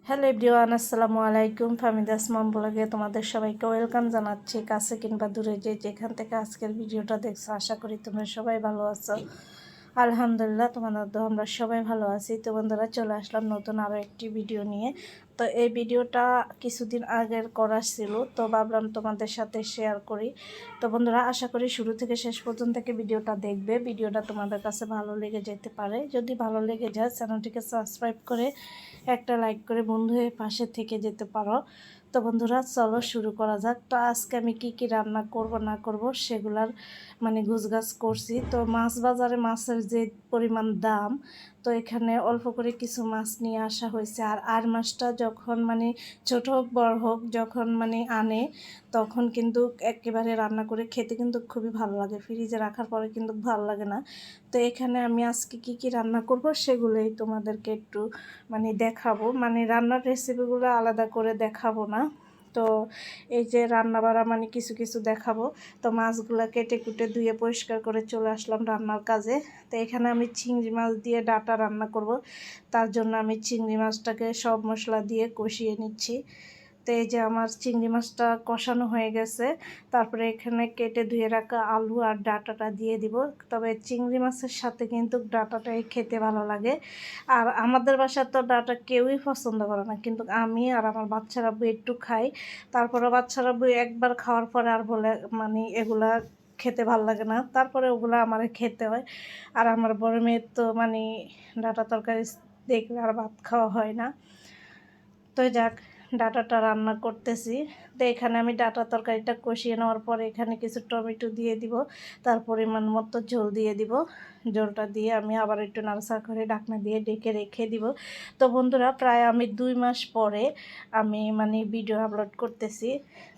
Hello everyone, আসসালামু আলাইকুম। ফাহমিদাস মম ব্লগে তোমাদের সবাইকে ওয়েলকাম জানাচ্ছি। কাছে কিংবা দূরে যেখান থেকে আজকের ভিডিওটা দেখছো, আশা করি তোমরা সবাই ভালো আছো। আলহামদুলিল্লাহ, তোমাদের তো আমরা সবাই ভালো আছি। তো বন্ধুরা, চলে আসলাম নতুন আরও একটি ভিডিও নিয়ে। তো এই ভিডিওটা কিছুদিন আগের করা ছিল, তো ভাবলাম তোমাদের সাথে শেয়ার করি। তো বন্ধুরা, আশা করি শুরু থেকে শেষ পর্যন্ত থেকে ভিডিওটা দেখবে। ভিডিওটা তোমাদের কাছে ভালো লেগে যেতে পারে। যদি ভালো লেগে যায়, চ্যানেলটিকে সাবস্ক্রাইব করে একটা লাইক করে বন্ধু হয়ে পাশে থেকে যেতে পারো। তো বন্ধুরা, চলো শুরু করা যাক। তো আজকে আমি কি কি রান্না করব না করব সেগুলার গুছগাছ করছি। তো মাছ বাজারে মাছের যে পরিমাণ দাম, তো এখানে অল্প করে কিছু মাছ নিয়ে আসা হয়েছে। আর মাছটা যখন ছোট হোক বড় হোক, যখন আনে, তখন কিন্তু একেবারে রান্না করে খেতে কিন্তু খুবই ভালো লাগে। ফ্রিজে রাখার পরে কিন্তু ভালো লাগে না। তো এখানে আমি আজকে কি কি রান্না করব সেগুলোই তোমাদেরকে একটু দেখাবো। রান্নার রেসিপিগুলো আলাদা করে দেখাবো না। তো এই যে রান্না বাড়া কিছু কিছু দেখাবো। তো মাছগুলো কেটে কুটে ধুয়ে পরিষ্কার করে চলে আসলাম রান্নার কাজে। তো এখানে আমি চিংড়ি মাছ দিয়ে ডাটা রান্না করব। তার জন্য আমি চিংড়ি মাছটাকে সব মশলা দিয়ে কষিয়ে নিচ্ছি। তো এই যে আমার চিংড়ি মাছটা কষানো হয়ে গেছে। তারপরে এখানে কেটে ধুয়ে রাখা আলু আর ডাঁটাটা দিয়ে দিব। তবে চিংড়ি মাছের সাথে কিন্তু ডাঁটাটাই খেতে ভালো লাগে। আর আমাদের বাসার তো ডাঁটা কেউই পছন্দ করে না, কিন্তু আমি আর আমার বাচ্চারা একটু খাই। তারপরে বাচ্চারা একবার খাওয়ার পরে আর বলে এগুলা খেতে ভালো লাগে না। তারপরে ওগুলো আমার খেতে হয়। আর আমার বড় মেয়ের তো ডাঁটা তরকারি দেখলে আর ভাত খাওয়া হয় না। তো যাক, ডাঁটাটা রান্না করতেছি। তো এখানে আমি ডাঁটা তরকারিটা কষিয়ে নেওয়ার পরে এখানে কিছু টমেটো দিয়ে দিব। তার পরিমাণ মতো ঝোল দিয়ে দিব। ঝোলটা দিয়ে আমি আবার একটু নাড়াচাড়া করে ঢাকনা দিয়ে ডেকে রেখে দিব। তো বন্ধুরা, প্রায় আমি 2 মাস পরে আমি ভিডিও আপলোড করতেছি।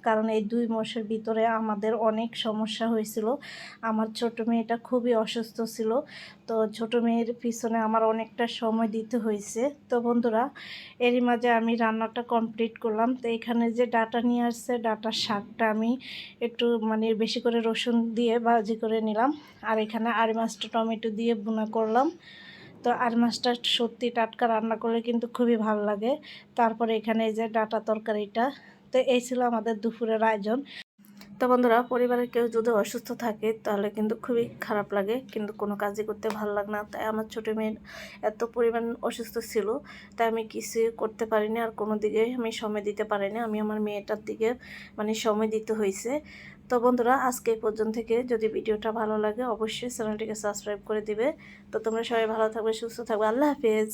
কারণ এই 2 মাসের ভিতরে আমাদের অনেক সমস্যা হয়েছিল। আমার ছোট মেয়েটা খুবই অসুস্থ ছিল। তো ছোট মেয়ের পিছনে আমার অনেকটা সময় দিতে হয়েছে। তো বন্ধুরা, এরই মাঝে আমি রান্নাটা কমপ্লিট করলাম। তো এখানে যে ডাটা নিয়ে আসছে, ডাটার শাকটা আমি একটু বেশি করে রসুন দিয়ে ভাজি করে নিলাম। আর এখানে আর মাছটা টমেটো দিয়ে ভুনা করলাম। তো আর মাছটা সত্যি টাটকা রান্না করলে কিন্তু খুবই ভালো লাগে। তারপরে এখানে এই যে ডাটা তরকারিটা। তো এই ছিল আমাদের দুপুরের আয়োজন। তো বন্ধুরা, পরিবারের কেউ যদি অসুস্থ থাকে তাহলে কিন্তু খুবই খারাপ লাগে, কিন্তু কোনো কাজই করতে ভালো লাগে না। তাই আমার ছোটো মেয়ের এত পরিমাণ অসুস্থ ছিল, তাই আমি কিছু করতে পারিনি, আর কোনো দিকে আমি সময় দিতে পারিনি। আমি আমার মেয়েটার দিকে সময় দিতে হয়েছে। তো বন্ধুরা, আজকে এই পর্যন্ত থেকে যদি ভিডিওটা ভালো লাগে অবশ্যই চ্যানেলটিকে সাবস্ক্রাইব করে দিবে। তো তোমরা সবাই ভালো থাকবে, সুস্থ থাকবে। আল্লাহ হাফেজ।